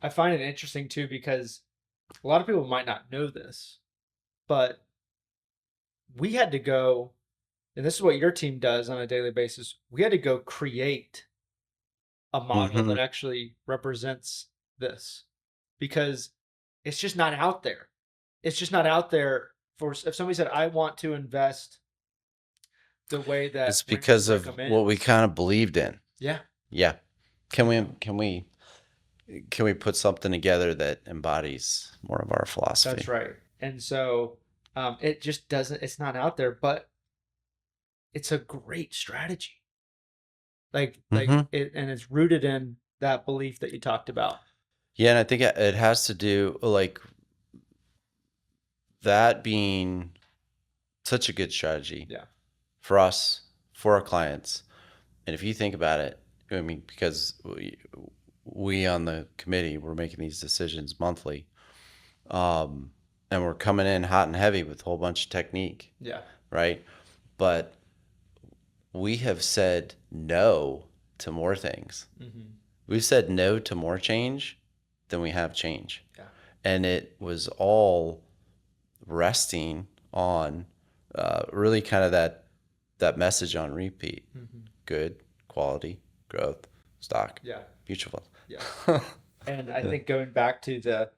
I find it interesting too, because a lot of people might not know this, but we had to go, and this is what your team does on a daily basis. We had to go create a model that actually represents this, because it's just not out there. It's just not out there for, if somebody said, I want to invest the way that it's because of what we kind of believed in. Yeah. Yeah. Can we put something together that embodies more of our philosophy? That's right. And so it just doesn't, it's not out there, but it's a great strategy. Like it, and it's rooted in that belief that you talked about. Yeah. And I think it has to do, like, that being such a good strategy. Yeah. For us, for our clients. And if you think about it, because we on the committee, we're making these decisions monthly. And we're coming in hot and heavy with a whole bunch of technique. Yeah. Right. But we have said no to more things. We've said no to more change than we have change. Yeah. And it was all resting on really kind of that message on repeat. Good quality growth stock. Yeah. Mutual funds. Yeah. And I think going back to the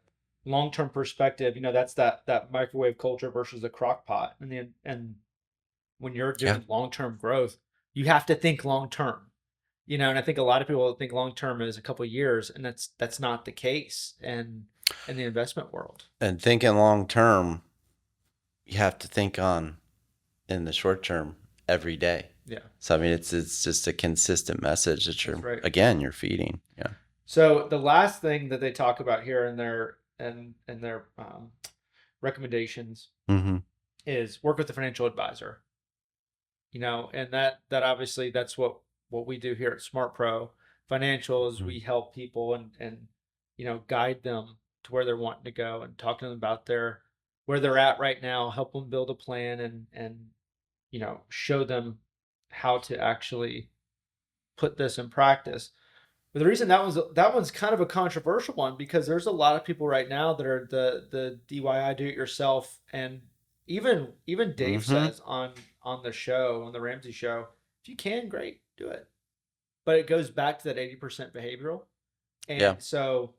long-term perspective, that's that microwave culture versus the crock pot. And when you're doing long-term growth, you have to think long-term, and I think a lot of people think long-term is a couple of years, and that's not the case in the investment world. And thinking long-term, you have to think on in the short term every day. Yeah. So it's just a consistent message that you're feeding. Yeah. So the last thing that they talk about here in their recommendations is work with a financial advisor. And that obviously that's what we do here at SmartPro Financial is we help people and guide them to where they're wanting to go and talk to them about where they're at right now, help them build a plan and show them how to actually put this in practice. But the reason that one's kind of a controversial one, because there's a lot of people right now that are the DIY, do it yourself, and even Dave says on the show, on the Ramsey show, if you can, great, do it. But it goes back to that 80% behavioral, and so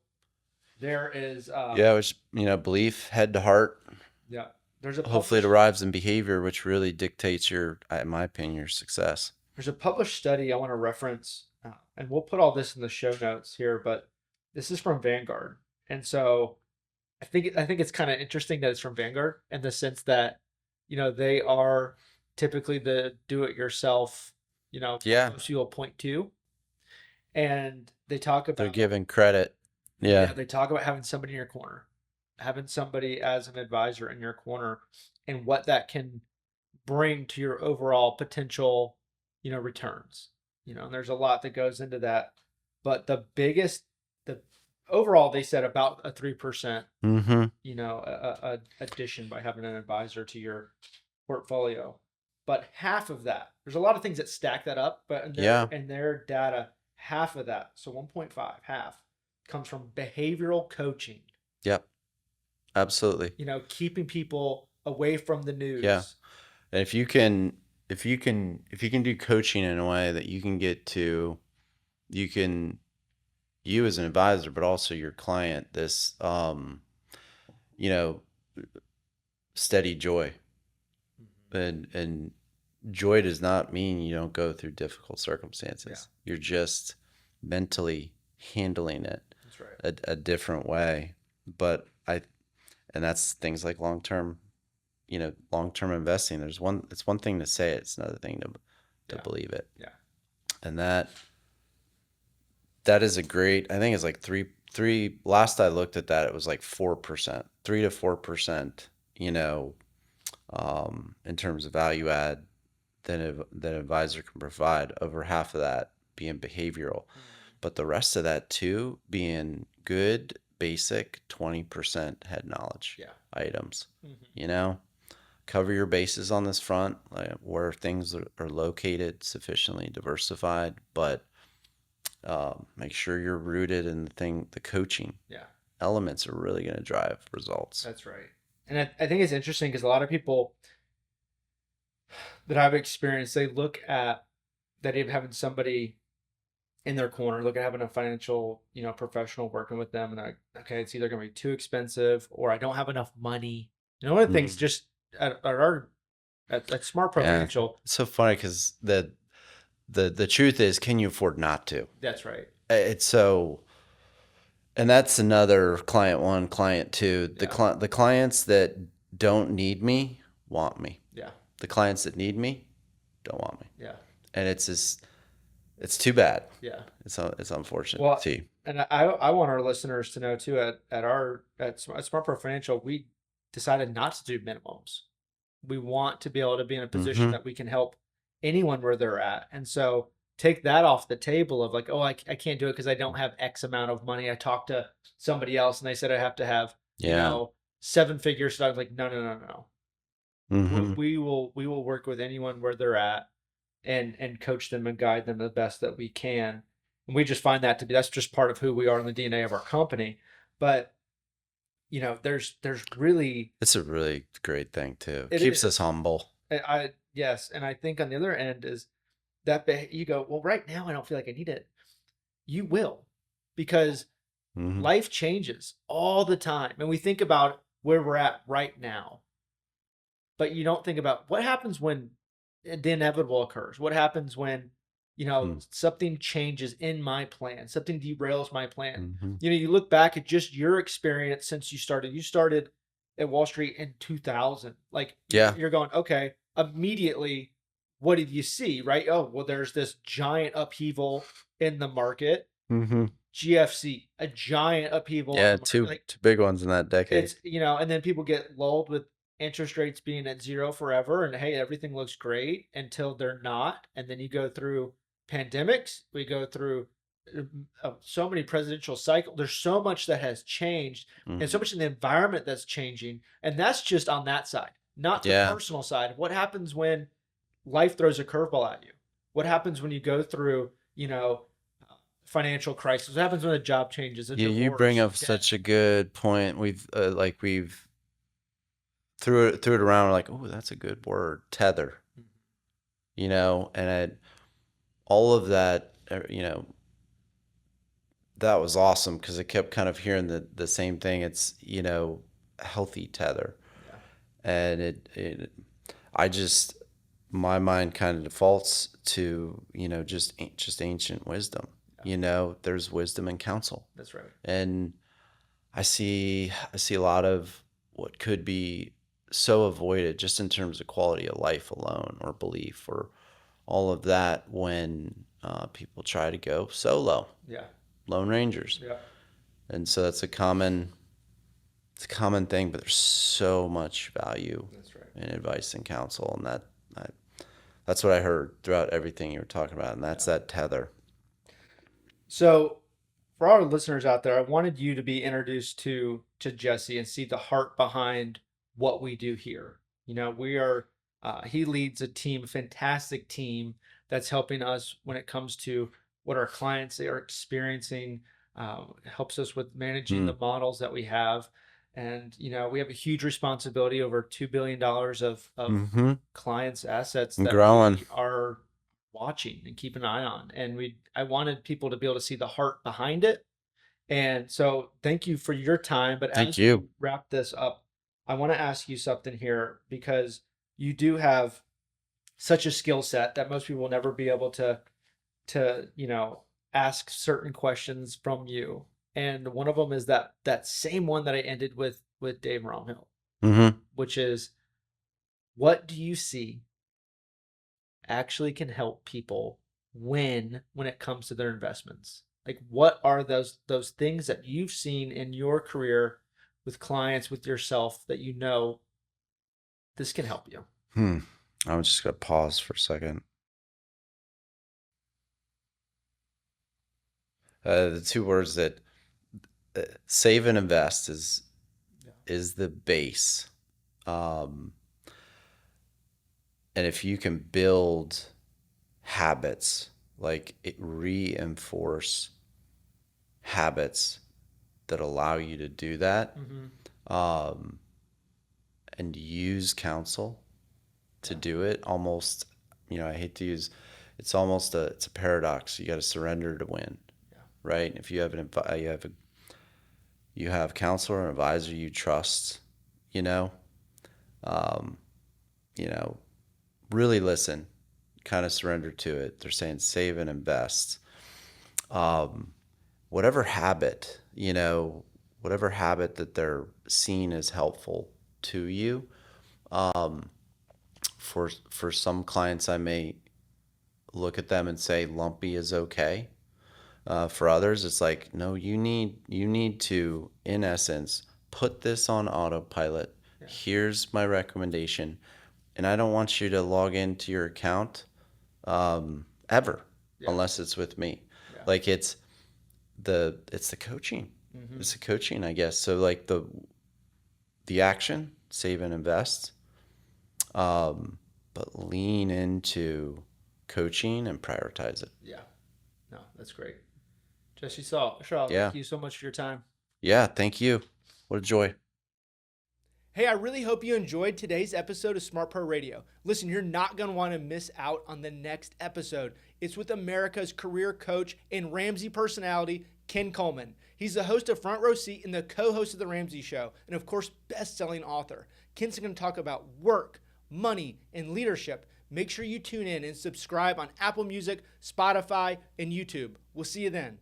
there is which belief, head to heart. Yeah, there's a hopefully it arrives in behavior, which really dictates in my opinion, your success. There's a published study I want to reference, and we'll put all this in the show notes here, but this is from Vanguard. And so I think it's kind of interesting that it's from Vanguard in the sense that, they are typically the do-it-yourself, most people point to. And they talk about... They're giving credit. Yeah. They talk about having somebody in your corner, having somebody as an advisor in your corner, and what that can bring to your overall potential returns, and there's a lot that goes into that, but the overall, they said about a 3%, addition by having an advisor to your portfolio. But half of that, there's a lot of things that stack that up, but in their data, half of that, so 1.5, half, comes from behavioral coaching. Yep. Absolutely. Keeping people away from the news. Yeah. And if you can do coaching in a way that you as an advisor, but also your client, this, steady joy. And joy does not mean you don't go through difficult circumstances. Yeah. You're just mentally handling it. That's right. A different way. But and that's things like long-term investing. It's one thing to say it, it's another thing to believe it. Yeah. And that is a great, I think it's like three, last I looked at that, it was like 4%, 3 to 4%, in terms of value add that an advisor can provide, over half of that being behavioral. But the rest of that too being good, basic 20% head knowledge items. Cover your bases on this front, like where things are located, sufficiently diversified, but make sure you're rooted in the coaching elements are really going to drive results. That's right. And I think it's interesting because a lot of people that I've experienced, they look at that even having somebody in their corner, look at having a financial, professional working with them, and they're like, okay, it's either going to be too expensive or I don't have enough money. One of the things just at SmartPro Financial. It's so funny because the truth is, can you afford not to? That's right. It's so, and that's another client one, client two. The clients that don't need me want me. Yeah. The clients that need me don't want me. Yeah. And it's it's too bad. Yeah. It's unfortunate. Well, and I want our listeners to know too, at SmartPro Financial, we decided not to do minimums. We want to be able to be in a position that we can help anyone where they're at. And so take that off the table of like, oh, I can't do it because I don't have X amount of money. I talked to somebody else and they said I have to have, 7 figures. So I was like, no. We will work with anyone where they're at and coach them and guide them the best that we can. And we just find that's just part of who we are in the DNA of our company. But there's really, it's a really great thing too. It keeps us humble. Yes. And I think on the other end is that you go, well, right now I don't feel like I need it. You will, because life changes all the time. And we think about where we're at right now, but you don't think about what happens when the inevitable occurs. What happens when, something changes in my plan, something derails my plan. You look back at just your experience since you started at Wall Street in 2000. Like, you're going, okay, immediately, what did you see? Right. Oh, well, there's this giant upheaval in the market. GFC, a giant upheaval. Yeah. Two big ones in that decade. It's, and then people get lulled with interest rates being at zero forever. And hey, everything looks great until they're not. And then you go through pandemics. We go through so many presidential cycles. There's so much that has changed, and so Mhm. much in the environment that's changing. And that's just on that side, not the Yeah. personal side. What happens when life throws a curveball at you? What happens when you go through, financial crisis? What happens when a job changes, a You bring divorce, up death? such a good point. We've threw it around. We're like, oh, that's a good word, tether. And all of that, that was awesome because I kept kind of hearing the same thing. It's healthy tether, Yeah. and I just my mind kind of defaults to just ancient wisdom. There's wisdom and counsel, That's right. and I see a lot of what could be so avoided just in terms of quality of life alone or belief or all of that when people try to go solo, Yeah. lone rangers. Yeah. And so it's a common thing, but there's so much value That's right. in advice and counsel, and that's what I heard throughout everything you were talking about, and that's that tether. So, for our listeners out there, I wanted you to be introduced to Jesse and see the heart behind what we do here. We are he leads a team, a fantastic team that's helping us when it comes to what our clients are experiencing. Helps us with managing Hmm. the models that we have, and we have a huge responsibility over $2 billion of Mm-hmm. clients' assets And that growing. we are watching and keep an eye on. And I wanted people to be able to see the heart behind it. And so thank you for your time. But Thank as we you. wrap this up, I want to ask you something here because you do have such a skill set that most people will never be able to ask certain questions from you. And one of them is that same one that I ended with Dave Romhill, Mm-hmm. which is, what do you see actually can help people win when it comes to their investments? Like, what are those things that you've seen in your career with clients, with yourself, that this can help you? I'm just gonna pause for a second. The two words that save and invest Yeah. is the base. Um, and if you can build habits, like reinforce habits that allow you to do that, Mm-hmm. um, and use counsel to do it, almost, I hate to use, it's a paradox. You got to surrender to win, Yeah. right? If you have you have counselor and advisor you trust, you know, um, you know, really listen, kind of surrender to it. They're saying save and invest. Um, whatever habit, whatever habit that they're seeing as helpful to you. Um, for some clients, I may look at them and say lumpy is okay. For others, it's like, no, you need to, in essence, put this on autopilot. Yeah. Here's my recommendation, and I don't want you to log into your account ever, Yeah. unless it's with me. Yeah. Like it's the coaching. Mm-hmm. It's the coaching, I guess. So like the action, save and invest, but lean into coaching and prioritize it. Yeah. No, that's great. Jesse Shaw, Yeah. thank you so much for your time. Yeah. Thank you. What a joy. Hey, I really hope you enjoyed today's episode of SmartPro Radio. Listen, you're not going to want to miss out on the next episode. It's with America's career coach and Ramsey personality, Ken Coleman. He's the host of Front Row Seat and the co-host of The Ramsey Show, and of course, best-selling author. Ken's going to talk about work, money, and leadership. Make sure you tune in and subscribe on Apple Music, Spotify, and YouTube. We'll see you then.